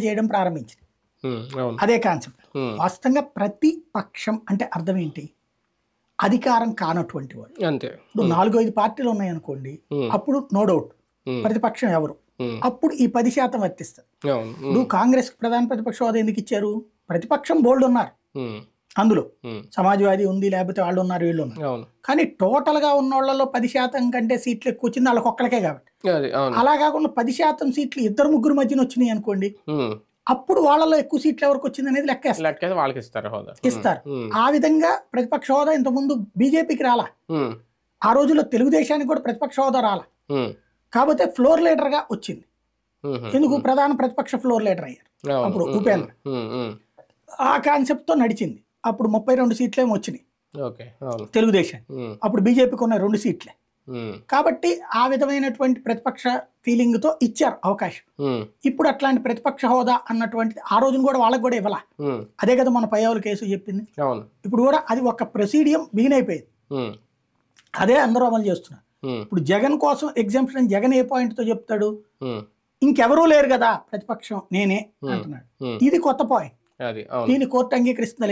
చేయడం ప్రారంభించింది. అవును. అదే కాన్సెప్ట్. వాస్తవంగా ప్రతిపక్షం అంటే అర్థం ఏంటి? అధికారం కానటువంటి వాడు. అంతే. ఇప్పుడు 4-5 పార్టీలు ఉన్నాయనుకోండి, అప్పుడు నో డౌట్ ప్రతిపక్షం ఎవరు, అప్పుడు ఈ 10% వర్తిస్తుంది. అవును. ఇప్పుడు కాంగ్రెస్ ప్రధాన ప్రతిపక్ష హోదా ఎందుకు ఇచ్చారు? ప్రతిపక్షం బోల్డ్ ఉన్నారు అందులో, సమాజ్వాదీ ఉంది, లేకపోతే వాళ్ళు ఉన్నారు, వీళ్ళు ఉన్నారు. అవును. కానీ టోటల్ గా ఉన్న వాళ్ళలో 10% కంటే సీట్లు ఎక్కువ వచ్చింది వాళ్ళకి ఒక్కడికే కాబట్టి. అది అవును. అలా కాకుండా 10% సీట్లు ఇద్దరు ముగ్గురు మధ్యన వచ్చినాయి అనుకోండి, అప్పుడు వాళ్ళలో ఎక్కువ సీట్లు ఎవరికి వచ్చింది అనేది లెక్కేసి వాళ్ళకి ఇస్తారు హోదా. ఇస్తారు. ఆ విధంగా ప్రతిపక్ష హోదా ఇంతకుముందు బీజేపీకి రాలా, ఆ రోజుల్లో తెలుగుదేశానికి కూడా ప్రతిపక్ష హోదా రాలా. కాకపోతే ఫ్లోర్ లీడర్ గా వచ్చింది. ఎందుకు? ప్రధాన ప్రతిపక్ష ఫ్లోర్ లీడర్ అయ్యారు అప్పుడు ఉపేంద్ర. ఆ కాన్సెప్ట్ తో నడిచింది. అప్పుడు 32 సీట్లేమో వచ్చినాయి తెలుగుదేశం, అప్పుడు బీజేపీకి ఉన్న 2 సీట్లే. కాబట్టి ఆ విధమైనటువంటి ప్రతిపక్ష ఫీలింగ్ తో ఇచ్చారు అవకాశం. ఇప్పుడు అట్లాంటి ప్రతిపక్ష హోదా అన్నటువంటిది ఆ రోజున కూడా వాళ్ళకి కూడా ఇవ్వాల. అదే కదా మన పయ్యావుల కేసు చెప్పింది. ఇప్పుడు కూడా అది ఒక ప్రొసీడియం బిగిన్ అయిపోయింది, అదే అందరూ అమలు చేస్తున్నారు. ఇప్పుడు జగన్ కోసం ఎగ్జాంప్షన్ జగన్ ఏ పాయింట్ తో చెప్తాడు? ఇంకెవరూ లేరు కదా ప్రతిపక్షం, నేనే అంటున్నాడు. ఇది కొత్త పాయింట్. దీన్ని కోర్టు అంగీకరిస్తుందా?